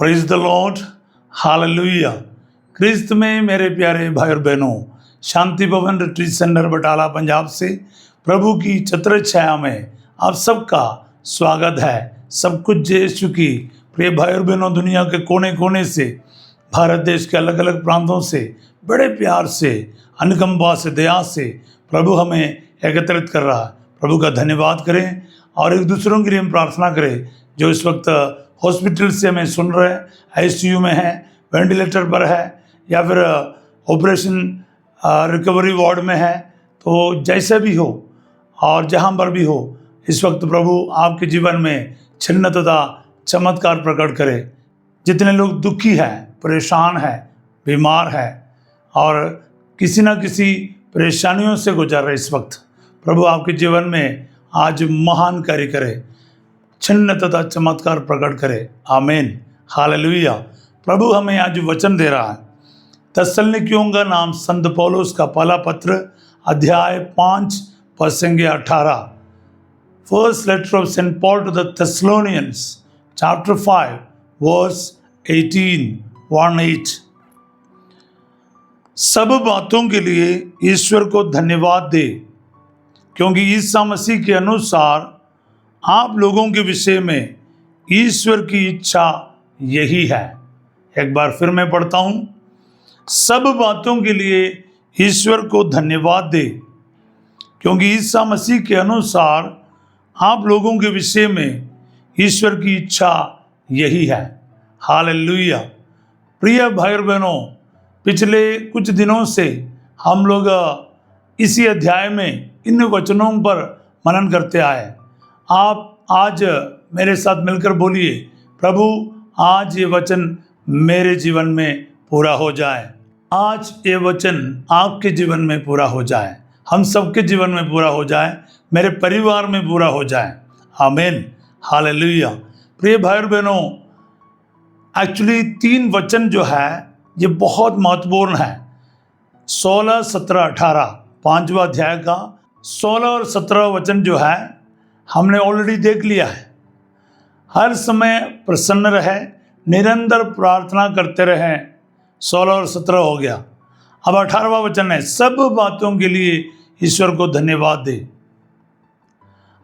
Praise the Lord, hallelujah. Christ में मेरे प्यारे भाई और बहनों, शांति भवन रिट्रीट सेंटर बटाला पंजाब से प्रभु की छत्र छाया में आप सबका स्वागत है। सब कुछ यीशु की प्रिय भाई और बहनों, दुनिया के कोने कोने से, भारत देश के अलग अलग प्रांतों से बड़े प्यार से, अनुकंपा से, दया से प्रभु हमें एकत्रित कर रहा है। प्रभु का धन्यवाद करें और एक दूसरों के लिए हम प्रार्थना करें जो इस वक्त हॉस्पिटल से हमें सुन रहे हैं, आईसीयू में है, वेंटिलेटर पर है या फिर ऑपरेशन रिकवरी वार्ड में है। तो जैसे भी हो और जहाँ पर भी हो, इस वक्त प्रभु आपके जीवन में छिन्न तथा चमत्कार प्रकट करे। जितने लोग दुखी हैं, परेशान हैं, बीमार हैं और किसी न किसी परेशानियों से गुजर रहे, इस वक्त प्रभु आपके जीवन में आज महान कार्य करे, छिन्न तथा चमत्कार प्रकट करे। आमीन, हालेलुया। प्रभु हमें आज वचन दे रहा है। तस्सलुनीकियों का नाम संत पौलुस का पहला पत्र अध्याय 5 पद 18। First letter of saint Paul to the Thessalonians chapter 5 verse 18। सब बातों के लिए ईश्वर को धन्यवाद दे, क्योंकि ईसा मसीह के अनुसार आप लोगों के विषय में ईश्वर की इच्छा यही है। एक बार फिर मैं पढ़ता हूं। सब बातों के लिए ईश्वर को धन्यवाद दे, क्योंकि ईसा मसीह के अनुसार आप लोगों के विषय में ईश्वर की इच्छा यही है। हालेलुया। प्रिय भाई और बहनों, पिछले कुछ दिनों से हम लोग इसी अध्याय में इन वचनों पर मनन करते आए। आप आज मेरे साथ मिलकर बोलिए, प्रभु आज ये वचन मेरे जीवन में पूरा हो जाए। आज ये वचन आपके जीवन में पूरा हो जाए, हम सबके जीवन में पूरा हो जाए, मेरे परिवार में पूरा हो जाए। आमीन, हालेलुया। प्रिय भाई और बहनों, एक्चुअली 3 वचन जो है ये बहुत महत्वपूर्ण है। 16, 17, 18 5वां अध्याय का 16 और 17 वचन जो है हमने ऑलरेडी देख लिया है। हर समय प्रसन्न रहे, निरंतर प्रार्थना करते रहें, 16 और 17 हो गया। अब 18वां वचन है, सब बातों के लिए ईश्वर को धन्यवाद दे।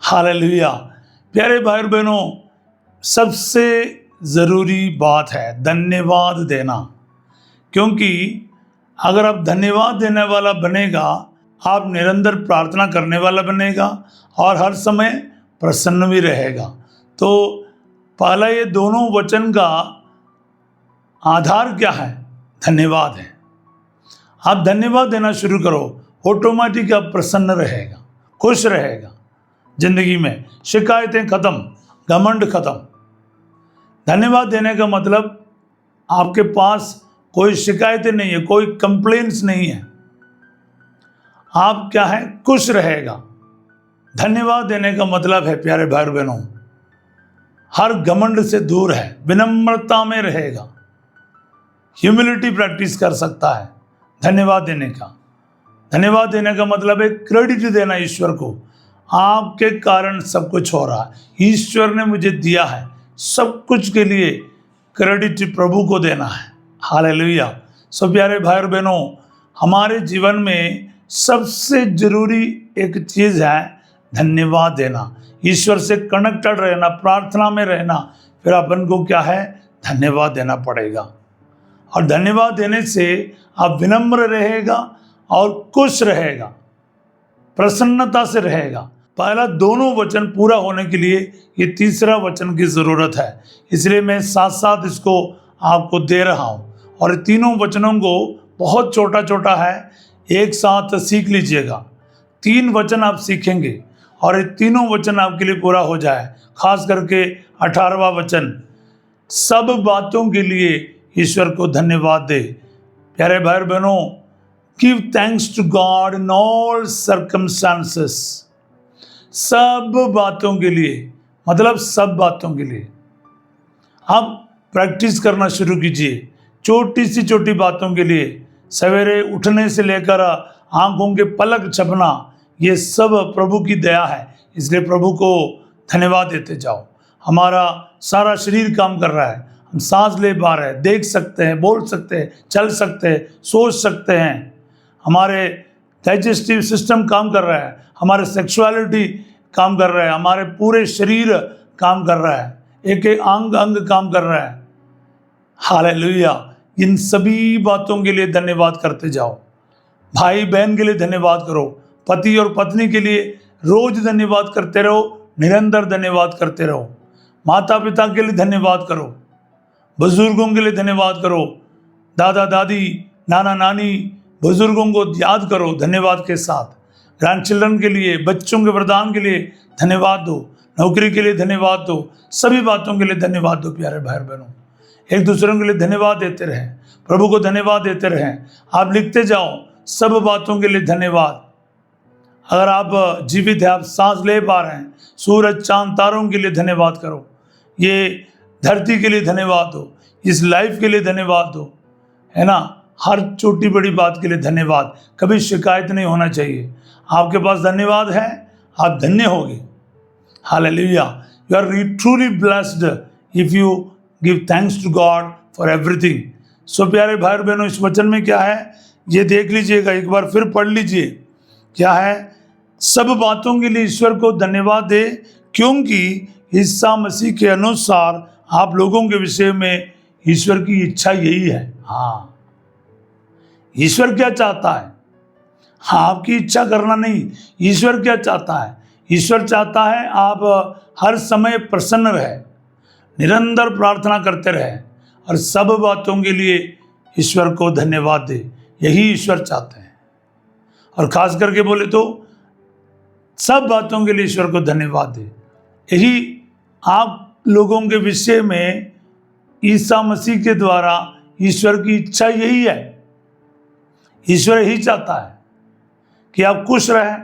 हालेलुया। प्यारे भाई और बहनों, सबसे ज़रूरी बात है धन्यवाद देना, क्योंकि अगर आप धन्यवाद देने वाला बनेगा, आप निरंतर प्रार्थना करने वाला बनेगा और हर समय प्रसन्न भी रहेगा। तो पहला ये दोनों वचन का आधार क्या है? धन्यवाद है। आप धन्यवाद देना शुरू करो, ऑटोमेटिक आप प्रसन्न रहेगा, खुश रहेगा। जिंदगी में शिकायतें खत्म, घमंड खत्म। धन्यवाद देने का मतलब आपके पास कोई शिकायतें नहीं है, कोई कंप्लेंट्स नहीं है। आप क्या है? खुश रहेगा। धन्यवाद देने का मतलब है, प्यारे भाई बहनों, हर घमंड से दूर है, विनम्रता में रहेगा, ह्यूमिलिटी प्रैक्टिस कर सकता है। धन्यवाद देने का मतलब है क्रेडिट देना ईश्वर को। आपके कारण सब कुछ हो रहा है, ईश्वर ने मुझे दिया है, सब कुछ के लिए क्रेडिट प्रभु को देना है। हालेलुया। सो प्यारे भाई और बहनों, हमारे जीवन में सबसे जरूरी एक चीज़ है धन्यवाद देना, ईश्वर से कनेक्टेड रहना, प्रार्थना में रहना। फिर अपन को क्या है? धन्यवाद देना पड़ेगा। और धन्यवाद देने से आप विनम्र रहेगा और खुश रहेगा, प्रसन्नता से रहेगा। पहला दोनों वचन पूरा होने के लिए ये तीसरा वचन की ज़रूरत है, इसलिए मैं साथ साथ इसको आपको दे रहा हूँ। और तीनों वचनों को बहुत छोटा छोटा है, एक साथ सीख लीजिएगा। 3 वचन आप सीखेंगे और ये तीनों वचन आपके लिए पूरा हो जाए। खास करके 18वां वचन, सब बातों के लिए ईश्वर को धन्यवाद दे। प्यारे भाई बहनों, give thanks to God in all circumstances. सब बातों के लिए मतलब सब बातों के लिए आप प्रैक्टिस करना शुरू कीजिए। छोटी सी छोटी बातों के लिए, सवेरे उठने से लेकर आंखों के पलक झपकना, ये सब प्रभु की दया है, इसलिए प्रभु को धन्यवाद देते जाओ। हमारा सारा शरीर काम कर रहा है, हम सांस ले पा रहे हैं, देख सकते हैं, बोल सकते हैं, चल सकते हैं, सोच सकते हैं, हमारे डाइजेस्टिव सिस्टम काम कर रहा है, हमारे सेक्सुअलिटी काम कर रहा है, हमारे पूरे शरीर काम कर रहा है, एक एक अंग अंग काम कर रहा है। हालेलुया। इन सभी बातों के लिए धन्यवाद करते जाओ। भाई बहन के लिए धन्यवाद करो, पति और पत्नी के लिए रोज धन्यवाद करते रहो, निरंतर धन्यवाद करते रहो। माता पिता के लिए धन्यवाद करो, बुजुर्गों के लिए धन्यवाद करो, दादा दादी नाना नानी बुजुर्गों को याद करो धन्यवाद के साथ। ग्रैंड चिल्ड्रन के लिए, बच्चों के वरदान के लिए धन्यवाद दो, नौकरी के लिए धन्यवाद दो, सभी बातों के लिए धन्यवाद दो। प्यारे भाई बहनों, एक दूसरों के लिए धन्यवाद देते रहें, प्रभु को धन्यवाद देते रहें। आप लिखते जाओ, सब बातों के लिए धन्यवाद। अगर आप जीवित है, आप सांस ले पा रहे हैं, सूरज चांद तारों के लिए धन्यवाद करो, ये धरती के लिए धन्यवाद दो, इस लाइफ के लिए धन्यवाद दो, है ना। हर छोटी बड़ी बात के लिए धन्यवाद, कभी शिकायत नहीं होना चाहिए। आपके पास धन्यवाद है, आप धन्य होगे। Hallelujah. You are truly blessed if you give thanks to God for everything. So प्यारे भाई बहनों, इस वचन में क्या है ये देख लीजिएगा, एक बार फिर पढ़ लीजिए। क्या है? सब बातों के लिए ईश्वर को धन्यवाद दे, क्योंकि ईसा मसीह के अनुसार आप लोगों के विषय में ईश्वर की इच्छा यही है। हाँ, ईश्वर क्या चाहता है? हाँ, आपकी इच्छा करना नहीं, ईश्वर क्या चाहता है? ईश्वर चाहता है आप हर समय प्रसन्न रहे, निरंतर प्रार्थना करते रहे और सब बातों के लिए ईश्वर को धन्यवाद दे। यही ईश्वर चाहते हैं। और खास करके बोले तो सब बातों के लिए ईश्वर को धन्यवाद दे। यही आप लोगों के विषय में ईसा मसीह के द्वारा ईश्वर की इच्छा यही है। ईश्वर यही चाहता है कि आप खुश रहें,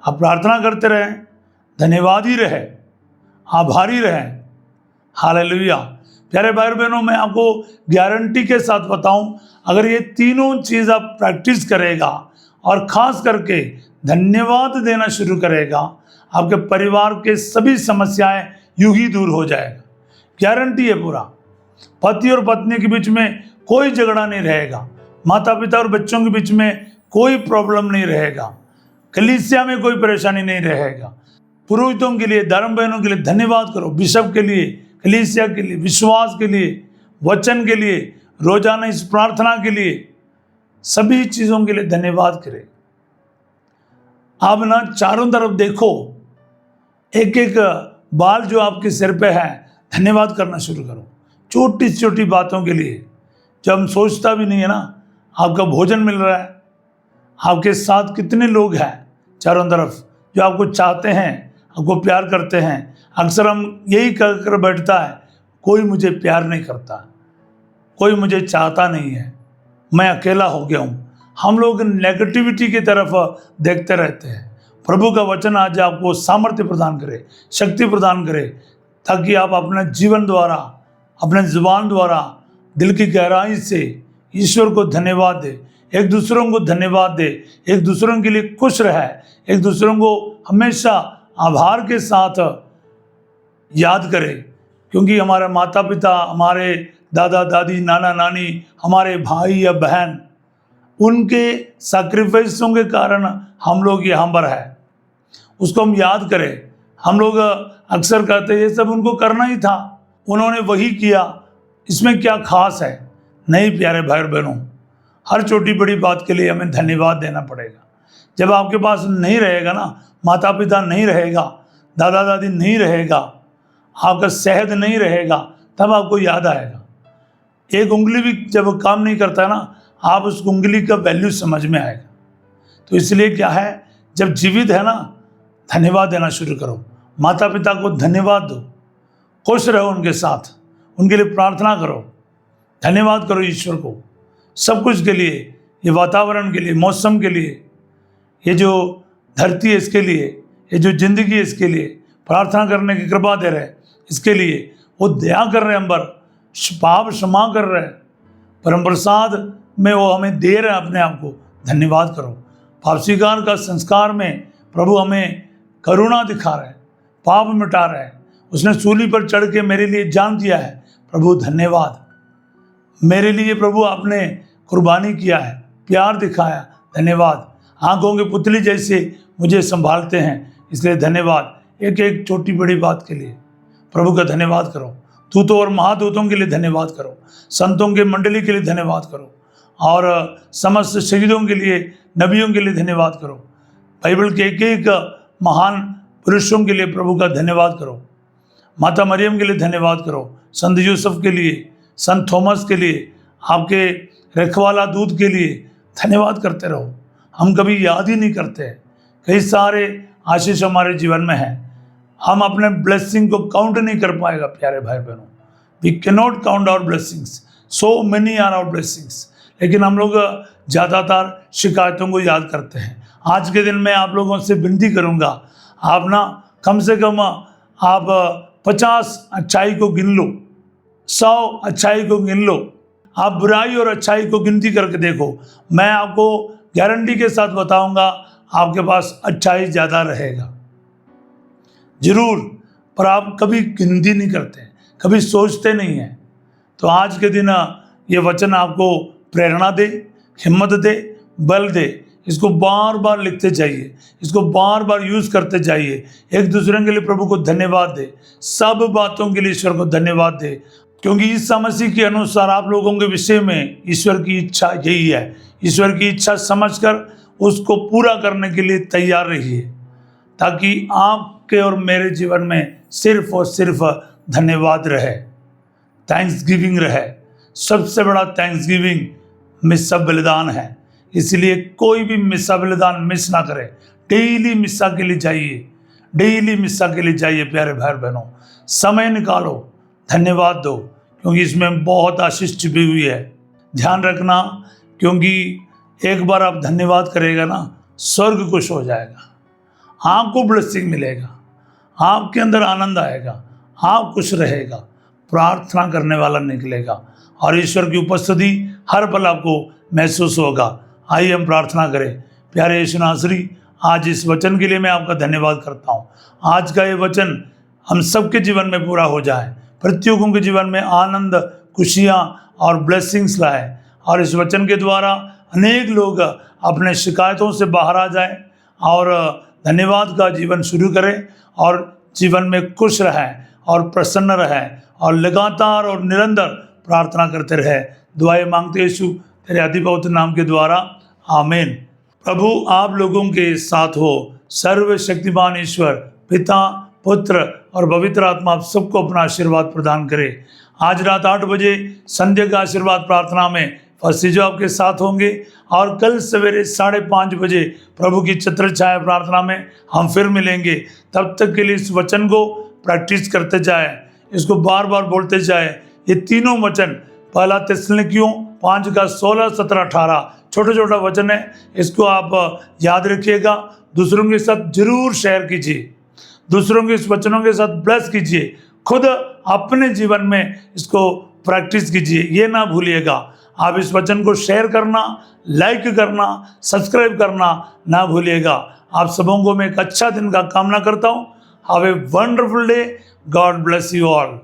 आप प्रार्थना करते रहें, धन्यवादी रहे, आभारी रहें। हालेलुया। प्यारे भाई बहनों, मैं आपको गारंटी के साथ बताऊं, अगर ये तीनों चीज़ आप प्रैक्टिस करेगा और खास करके धन्यवाद देना शुरू करेगा, आपके परिवार के सभी समस्याएं यूं ही दूर हो जाएगा। गारंटी है पूरा। पति और पत्नी के बीच में कोई झगड़ा नहीं रहेगा, माता पिता और बच्चों के बीच में कोई प्रॉब्लम नहीं रहेगा, कलीसिया में कोई परेशानी नहीं रहेगा। पुरोहितों के लिए, धर्म बहनों के लिए धन्यवाद करो, बिशप के लिए, कलीसिया के लिए, विश्वास के लिए, वचन के लिए, रोजाना इस प्रार्थना के लिए, सभी चीज़ों के लिए धन्यवाद करें। आप ना चारों तरफ देखो, एक एक बाल जो आपके सिर पे है, धन्यवाद करना शुरू करो। छोटी छोटी बातों के लिए जो हम सोचता भी नहीं है ना, आपका भोजन मिल रहा है, आपके साथ कितने लोग हैं चारों तरफ जो आपको चाहते हैं, आपको प्यार करते हैं। अक्सर हम यही कर बैठता है, कोई मुझे प्यार नहीं करता, कोई मुझे चाहता नहीं है, मैं अकेला हो गया हूँ। हम लोग नेगेटिविटी की तरफ देखते रहते हैं। प्रभु का वचन आज आपको सामर्थ्य प्रदान करे, शक्ति प्रदान करे, ताकि आप अपने जीवन द्वारा, अपने जुबान द्वारा, दिल की गहराई से ईश्वर को धन्यवाद दे, एक दूसरों को धन्यवाद दे, एक दूसरों के लिए खुश रहे, एक दूसरों को हमेशा आभार के साथ याद करे। क्योंकि हमारे माता पिता, हमारे दादा दादी, नाना नानी, हमारे भाई या बहन, उनके सैक्रिफाइसों के कारण हम लोग यहाँ पर है, उसको हम याद करें। हम लोग अक्सर कहते हैं ये सब उनको करना ही था, उन्होंने वही किया, इसमें क्या खास है। नहीं प्यारे भाई बहनों, हर छोटी बड़ी बात के लिए हमें धन्यवाद देना पड़ेगा। जब आपके पास नहीं रहेगा ना, माता पिता नहीं रहेगा, दादा दादी नहीं रहेगा, आपका सेहत नहीं रहेगा, तब आपको याद आएगा। एक उंगली भी जब काम नहीं करता है ना, आप उस उंगली का वैल्यू समझ में आएगा। तो इसलिए क्या है, जब जीवित है ना, धन्यवाद देना शुरू करो। माता पिता को धन्यवाद दो, खुश रहो उनके साथ, उनके लिए प्रार्थना करो, धन्यवाद करो ईश्वर को सब कुछ के लिए, ये वातावरण के लिए, मौसम के लिए, ये जो धरती है इसके लिए, ये जो जिंदगी है इसके लिए, प्रार्थना करने की कृपा दे रहे इसके लिए। वो दया कर रहे हैं, हम पर पाप क्षमा कर रहे हैं, परम प्रसाद में वो हमें दे रहे हैं अपने आप को। धन्यवाद करो। पाप स्वीकार का संस्कार में प्रभु हमें करुणा दिखा रहे हैं, पाप मिटा रहे हैं, उसने सूली पर चढ़ के मेरे लिए जान दिया है। प्रभु धन्यवाद। मेरे लिए प्रभु आपने कुर्बानी किया है, प्यार दिखाया, धन्यवाद। आंखों के पुतली जैसे मुझे संभालते हैं, इसलिए धन्यवाद। एक एक छोटी बड़ी बात के लिए प्रभु का धन्यवाद करो। दूतों और महादूतों के लिए धन्यवाद करो, संतों के मंडली के लिए धन्यवाद करो, और समस्त शहीदों के लिए, नबियों के लिए धन्यवाद करो। बाइबल के एक एक महान पुरुषों के लिए प्रभु का धन्यवाद करो। माता मरियम के लिए धन्यवाद करो, संत यूसुफ के लिए, संत थॉमस के लिए, आपके रखवाला दूत के लिए धन्यवाद करते रहो। हम कभी याद ही नहीं करते। कई सारे आशीष हमारे जीवन में हैं, हम अपने ब्लेसिंग को काउंट नहीं कर पाएगा। प्यारे भाई बहनों, we can not count our blessings, so many are our blessings. लेकिन हम लोग ज़्यादातर शिकायतों को याद करते हैं। आज के दिन मैं आप लोगों से विनती करूंगा, आप ना कम से कम आप 50 अच्छाई को गिन लो, 100 अच्छाई को गिन लो। आप बुराई और अच्छाई को गिनती करके देखो, मैं आपको गारंटी के साथ बताऊंगा आपके पास अच्छाई ज़्यादा रहेगा जरूर। पर आप कभी गिनती नहीं करते, कभी सोचते नहीं हैं। तो आज के दिन ये वचन आपको प्रेरणा दे, हिम्मत दे, बल दे। इसको बार बार लिखते जाइए, इसको बार बार यूज़ करते जाइए। एक दूसरे के लिए प्रभु को धन्यवाद दे, सब बातों के लिए ईश्वर को धन्यवाद दे, क्योंकि ईसा मसीह के अनुसार आप लोगों के विषय में ईश्वर की इच्छा यही है। ईश्वर की इच्छा समझकर उसको पूरा करने के लिए तैयार रहिए, ताकि आपके और मेरे जीवन में सिर्फ और सिर्फ धन्यवाद रहे, थैंक्स गिविंग रहे। सबसे बड़ा थैंक्स गिविंग मिस्सा बलिदान है, इसलिए कोई भी मिस्सा बलिदान मिस ना करे। डेली मिस्सा के लिए जाइए, डेली मिस्सा के लिए जाइए। प्यारे भाई बहनों, समय निकालो, धन्यवाद दो, क्योंकि इसमें बहुत आशीष छिपी हुई है। ध्यान रखना, क्योंकि एक बार आप धन्यवाद करेगा ना, स्वर्ग खुश हो जाएगा, आपको ब्लेसिंग मिलेगा, आपके अंदर आनंद आएगा, आप खुश रहेगा, प्रार्थना करने वाला निकलेगा और ईश्वर की उपस्थिति हर पल आपको महसूस होगा। आइए हम प्रार्थना करें। प्यारे यीशु नासरी, आज इस वचन के लिए मैं आपका धन्यवाद करता हूँ। आज का ये वचन हम सबके जीवन में पूरा हो जाए, प्रत्येकों के जीवन में आनंद, खुशियाँ और ब्लेसिंग्स लाए, और इस वचन के द्वारा अनेक लोग अपने शिकायतों से बाहर आ जाएं और धन्यवाद का जीवन शुरू करें, और जीवन में खुश रहें और प्रसन्न रहें और लगातार और निरंतर प्रार्थना करते रहे। दुआएं मांगते यीशु तेरे अति पवित्र नाम के द्वारा, आमीन। प्रभु आप लोगों के साथ हो। सर्वशक्तिमान ईश्वर पिता, पुत्र और पवित्र आत्मा आप सबको अपना आशीर्वाद प्रदान करे। आज रात 8 बजे संध्या का आशीर्वाद प्रार्थना में फर्स्ट आपके साथ होंगे, और कल सवेरे 5:30 बजे प्रभु की छत्र छाया प्रार्थना में हम फिर मिलेंगे। तब तक के लिए इस वचन को प्रैक्टिस करते जाए, इसको बार बार बोलते जाए। ये तीनों वचन, पहला थिस्सलुनीकियों 5:16, 17, 18 छोटा छोटा वचन है, इसको आप याद रखिएगा। दूसरों के साथ जरूर शेयर कीजिए, दूसरों के इस वचनों के साथ ब्लेस कीजिए, खुद अपने जीवन में इसको प्रैक्टिस कीजिए, ये ना भूलिएगा। आप इस वचन को शेयर करना, लाइक करना, सब्सक्राइब करना ना भूलिएगा। आप सबों को मैं एक अच्छा दिन का कामना करता हूँ। Have a wonderful day. God bless you all.